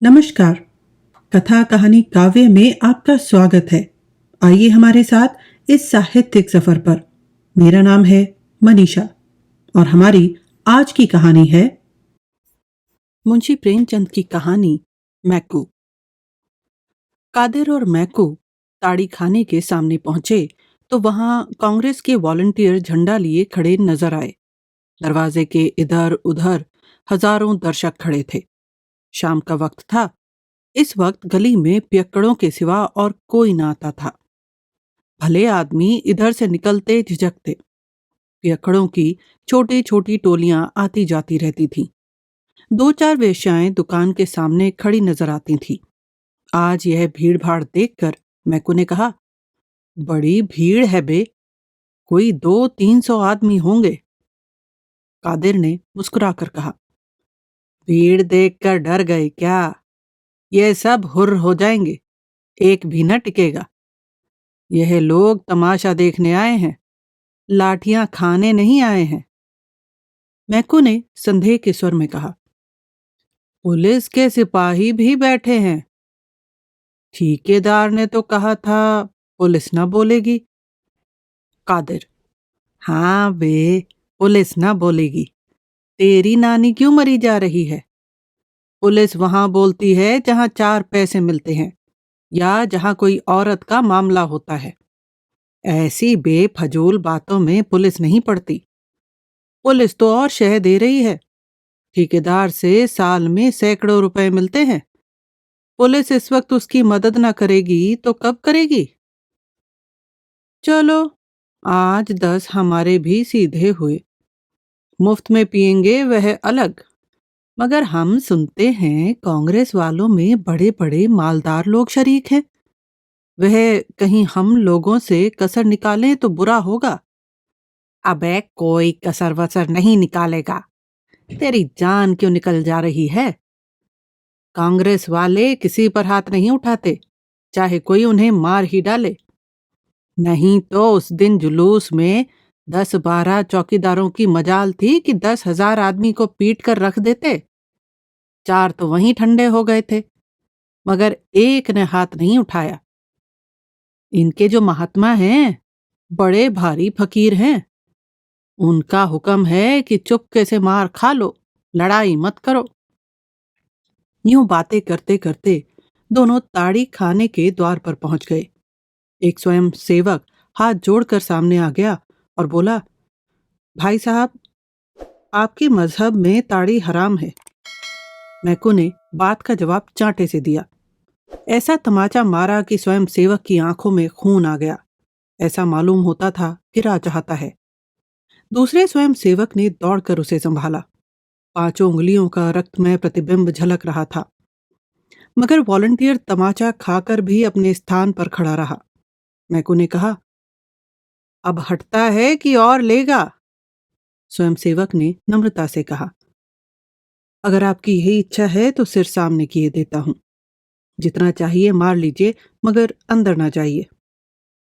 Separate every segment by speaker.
Speaker 1: नमस्कार। कथा कहानी काव्य में आपका स्वागत है। आइए हमारे साथ इस साहित्यिक सफर पर। मेरा नाम है मनीषा और हमारी आज की कहानी है मुंशी प्रेमचंद की कहानी मैकू। कादिर और मैकू ताड़ी खाने के सामने पहुंचे तो वहां कांग्रेस के वॉलंटियर झंडा लिए खड़े नजर आए। दरवाजे के इधर उधर हजारों दर्शक खड़े थे। शाम का वक्त था। इस वक्त गली में पियक्कड़ों के सिवा और कोई ना आता था। भले आदमी इधर से निकलते झिझकते। पियक्कड़ों की छोटी छोटी टोलियां आती जाती रहती थीं। दो चार वेश्याएं दुकान के सामने खड़ी नजर आती थीं। आज यह भीड़ भाड़ देखकर मैकू ने कहा, बड़ी भीड़ है बे, कोई 200-300 आदमी होंगे। कादिर ने मुस्कुराकर कहा, भीड़ देखकर डर गए क्या? ये सब हुर्र हो जाएंगे, एक भी न टिकेगा। यह लोग तमाशा देखने आए हैं, लाठियां खाने नहीं आए हैं। मैकू ने संदेह के स्वर में कहा, पुलिस के सिपाही भी बैठे हैं। ठेकेदार ने तो कहा था पुलिस ना बोलेगी। कादिर, हाँ बे, पुलिस ना बोलेगी। तेरी नानी क्यों मरी जा रही है? पुलिस वहां बोलती है जहां 4 पैसे मिलते हैं या जहां कोई औरत का मामला होता है। ऐसी बेफजूल बातों में पुलिस नहीं पड़ती। पुलिस तो और शह दे रही है। ठेकेदार से साल में सैकड़ों रुपए मिलते हैं। पुलिस इस वक्त उसकी मदद ना करेगी तो कब करेगी? चलो, आज 10 हमारे भी सीधे हुए। मुफ्त में पिएंगे वह अलग, मगर हम सुनते हैं कांग्रेस वालों में बड़े बड़े मालदार लोग शरीक हैं। वह कहीं हम लोगों से कसर निकालें तो बुरा होगा। अबे कोई कसर वसर नहीं निकालेगा। तेरी जान क्यों निकल जा रही है? कांग्रेस वाले किसी पर हाथ नहीं उठाते, चाहे कोई उन्हें मार ही डाले। नहीं तो उस दिन जुलूस में 10-12 चौकीदारों की मजाल थी कि 10,000 आदमी को पीट कर रख देते। 4 तो वहीं ठंडे हो गए थे, मगर एक ने हाथ नहीं उठाया। इनके जो महात्मा हैं, बड़े भारी फकीर हैं। उनका हुक्म है कि चुपके से मार खा लो, लड़ाई मत करो। यूं बातें करते करते दोनों ताड़ी खाने के द्वार पर पहुंच गए। एक स्वयं सेवक हाथ जोड़कर सामने आ गया और बोला, भाई साहब, आपके मजहब में ताड़ी हराम है। मैकू ने बात का जवाब चांटे से दिया। ऐसा तमाचा मारा कि स्वयं सेवक की आंखों में खून आ गया। ऐसा मालूम होता था कि गिरा चाहता है। दूसरे स्वयं सेवक ने दौड़कर उसे संभाला। 5 उंगलियों का रक्तमय प्रतिबिंब झलक रहा था, मगर वॉलंटियर तमाचा खाकर भी अपने स्थान पर खड़ा रहा। मैकू ने कहा, अब हटता है कि और लेगा? स्वयं सेवक ने नम्रता से कहा, अगर आपकी यही इच्छा है तो सिर सामने किए देता हूं। जितना चाहिए मार लीजिए, मगर अंदर ना जाइए।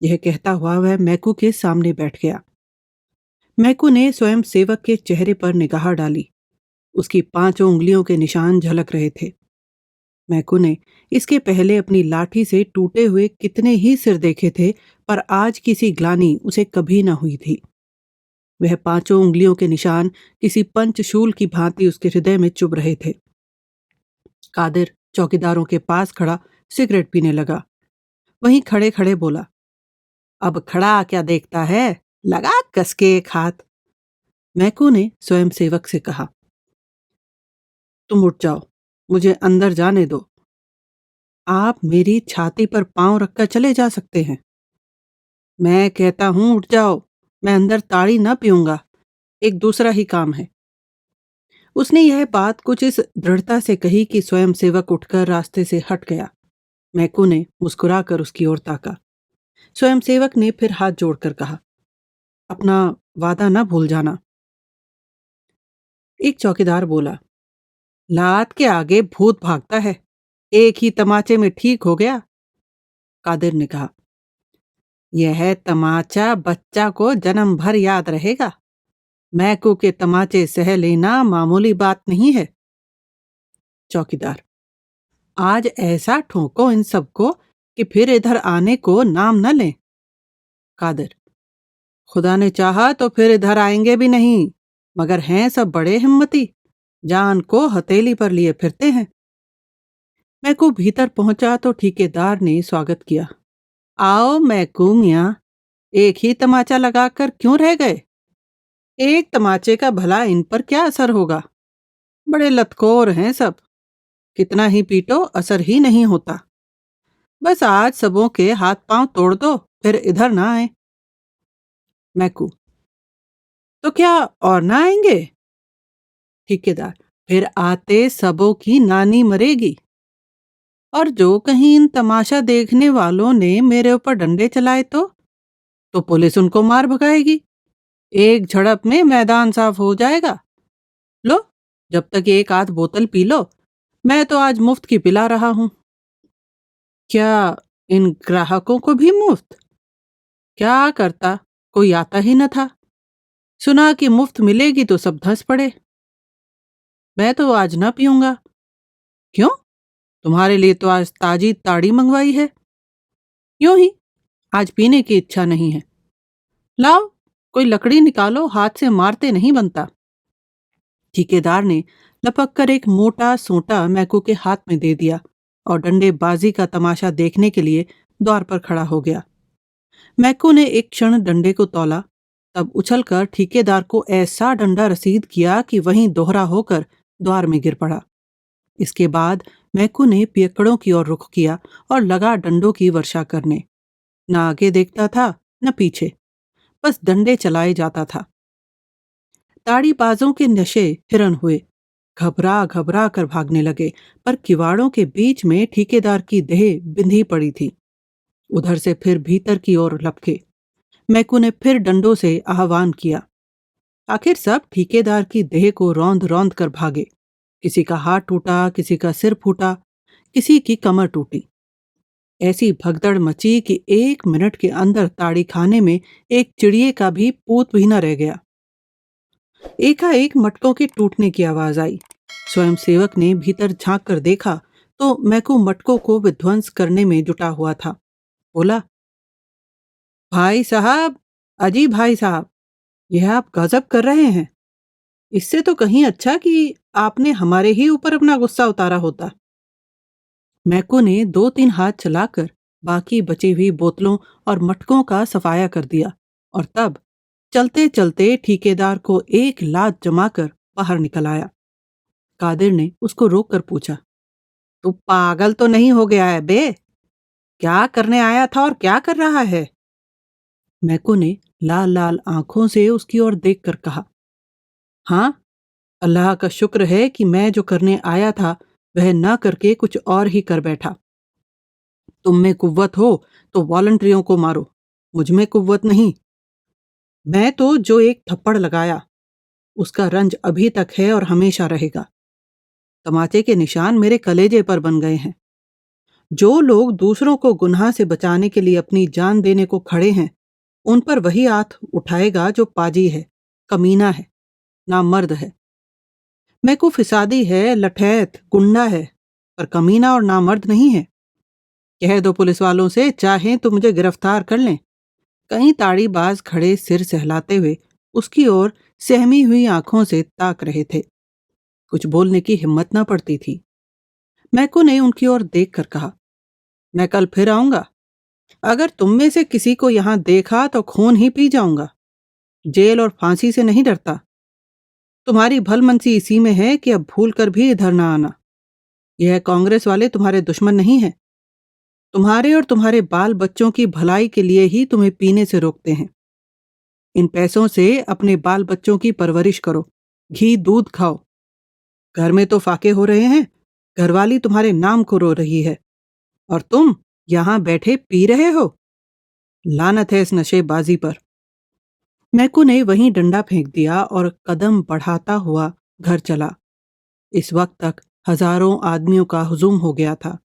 Speaker 1: यह कहता हुआ वह मैकू के सामने बैठ गया। मैकू ने स्वयं सेवक के चेहरे पर निगाह डाली। उसकी 5 उंगलियों के निशान झलक रहे थे। मैकू ने इसके पहले अपनी लाठी से टूटे हुए कितने ही सिर देखे थे, पर आज किसी ग्लानि उसे कभी न हुई थी। वह 5 उंगलियों के निशान किसी पंचशूल की भांति उसके हृदय में चुभ रहे थे। कादिर चौकीदारों के पास खड़ा सिगरेट पीने लगा। वहीं खड़े खड़े बोला, अब खड़ा क्या देखता है, लगा कस के एक हाथ। मैकू ने स्वयं सेवक से कहा, तुम उठ जाओ, मुझे अंदर जाने दो। आप मेरी छाती पर पांव रखकर चले जा सकते हैं। मैं कहता हूं उठ जाओ, मैं अंदर ताड़ी न पीऊंगा, एक दूसरा ही काम है। उसने यह बात कुछ इस दृढ़ता से कही कि स्वयं सेवक उठकर रास्ते से हट गया। मैकू ने मुस्कुराकर उसकी ओर ताका। स्वयं सेवक ने फिर हाथ जोड़कर कहा, अपना वादा न भूल जाना। एक चौकीदार बोला, लात के आगे भूत भागता है, एक ही तमाचे में ठीक हो गया। कादिर ने कहा, यह तमाचा बच्चा को जन्म भर याद रहेगा। मैकू के तमाचे सह लेना मामूली बात नहीं है। चौकीदार, आज ऐसा ठोको इन सबको कि फिर इधर आने को नाम न लें। कादिर, खुदा ने चाहा तो फिर इधर आएंगे भी नहीं, मगर हैं सब बड़े हिम्मती, जान को हथेली पर लिए फिरते हैं। मैकू भीतर पहुंचा तो ठेकेदार ने स्वागत किया। आओ मैकू मियाँ, एक ही तमाचा लगाकर क्यों रह गए? एक तमाचे का भला इन पर क्या असर होगा? बड़े लतखोर हैं सब, कितना ही पीटो असर ही नहीं होता। बस आज सबों के हाथ पांव तोड़ दो, फिर इधर ना आए। मैकू, तो क्या और ना आएंगे? ठेकेदार, फिर आते सबों की नानी मरेगी। और जो कहीं इन तमाशा देखने वालों ने मेरे ऊपर डंडे चलाए तो पुलिस उनको मार भगाएगी। एक झड़प में मैदान साफ हो जाएगा। लो, जब तक एक आध बोतल पी लो, मैं तो आज मुफ्त की पिला रहा हूं। क्या इन ग्राहकों को भी मुफ्त? क्या करता, कोई आता ही न था। सुना कि मुफ्त मिलेगी तो सब धंस पड़े। मैं तो आज ना पीऊंगा। क्यों? तुम्हारे लिए तो आज ताजी ताड़ी मंगवाई है। यूं ही, आज पीने की इच्छा नहीं है। लाओ, कोई लकड़ी निकालो, हाथ से मारते नहीं बनता। ठेकेदार ने लपक कर एक मोटा सोंटा मैकू के हाथ में दे दिया और डंडेबाजी का तमाशा देखने के लिए द्वार पर खड़ा हो गया। मैकू ने एक क्षण डंडे को तौला, तब उछलकर ठेकेदार को ऐसा डंडा रसीद किया कि वहीं दोहरा होकर द्वार में गिर पड़ा। इसके बाद मैकू ने पियक्कड़ों की ओर रुख किया और लगा डंडों की वर्षा करने। न आगे देखता था न पीछे, बस डंडे चलाए जाता था। ताड़ीबाजों के नशे हिरन हुए, घबरा घबरा कर भागने लगे, पर किवाड़ों के बीच में ठेकेदार की देह बिंधी पड़ी थी। उधर से फिर भीतर की ओर लपके। मैकू ने फिर डंडों से आह्वान किया। आखिर सब ठेकेदार की देह को रौंद रौंद कर भागे। किसी का हाथ टूटा, किसी का सिर फूटा, किसी की कमर टूटी। ऐसी भगदड़ मची कि 1 मिनट के अंदर ताड़ी खाने में एक चिड़िए का भी पूत भी न रह गया। एकाएक मटकों के टूटने की आवाज आई। स्वयंसेवक ने भीतर झांक कर देखा तो मैकू मटकों को विध्वंस करने में जुटा हुआ था। बोला, भाई साहब, अजी भाई साहब, यह आप गजब कर रहे हैं। इससे तो कहीं अच्छा कि आपने हमारे ही ऊपर अपना गुस्सा उतारा होता। मैकू ने 2-3 हाथ चलाकर बाकी बची हुई बोतलों और मटकों का सफाया कर दिया और तब चलते चलते ठेकेदार को एक लात जमाकर बाहर निकल आया। कादिर ने उसको रोक कर पूछा, तू पागल तो नहीं हो गया है बे? क्या करने आया था और क्या कर रहा है? मैकू ने लाल लाल आंखों से उसकी ओर देखकर कहा, हाँ, अल्लाह का शुक्र है कि मैं जो करने आया था वह न करके कुछ और ही कर बैठा। तुम में कुव्वत हो तो वॉलंटियरों को मारो, मुझ में कुव्वत नहीं। मैं तो जो एक थप्पड़ लगाया उसका रंज अभी तक है और हमेशा रहेगा। तमाचे के निशान मेरे कलेजे पर बन गए हैं। जो लोग दूसरों को गुनाह से बचाने के लिए अपनी जान देने को खड़े हैं, उन पर वही हाथ उठाएगा जो पाजी है, कमीना है, नामर्द है। मैकू फिसादी है, लठैत, गुंडा है, पर कमीना और नामर्द नहीं है। कह दो पुलिस वालों से, चाहें तो मुझे गिरफ्तार कर लें। कई ताड़ीबाज खड़े सिर सहलाते हुए उसकी ओर सहमी हुई आंखों से ताक रहे थे। कुछ बोलने की हिम्मत न पड़ती थी। मैकू ने उनकी ओर देखकर कहा, मैं कल फिर आऊंगा। अगर तुम में से किसी को यहां देखा तो खून ही पी जाऊंगा। जेल और फांसी से नहीं डरता। तुम्हारी भलमनसी इसी में है कि अब भूल कर भी इधर ना आना। यह कांग्रेस वाले तुम्हारे दुश्मन नहीं हैं। तुम्हारे और तुम्हारे बाल बच्चों की भलाई के लिए ही तुम्हें पीने से रोकते हैं। इन पैसों से अपने बाल बच्चों की परवरिश करो, घी दूध खाओ। घर में तो फाके हो रहे हैं, घरवाली तुम्हारे नाम को रो रही है और तुम यहां बैठे पी रहे हो। लानत है इस नशेबाजी पर। मैकू ने वहीं डंडा फेंक दिया और कदम बढ़ाता हुआ घर चला। इस वक्त तक हजारों आदमियों का हुजूम हो गया था।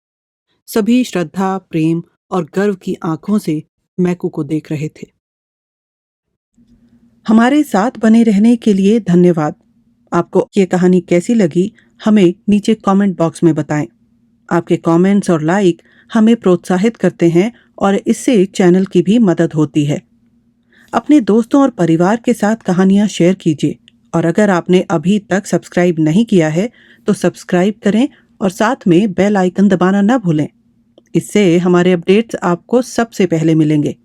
Speaker 1: सभी श्रद्धा, प्रेम और गर्व की आंखों से मैकू को देख रहे थे। हमारे साथ बने रहने के लिए धन्यवाद। आपको ये कहानी कैसी लगी हमें नीचे कमेंट बॉक्स में बताएं। आपके कमेंट्स और लाइक हमें प्रोत्साहित करते हैं और इससे चैनल की भी मदद होती है। अपने दोस्तों और परिवार के साथ कहानियाँ शेयर कीजिए और अगर आपने अभी तक सब्सक्राइब नहीं किया है तो सब्सक्राइब करें और साथ में बेल आइकन दबाना ना भूलें। इससे हमारे अपडेट्स आपको सबसे पहले मिलेंगे।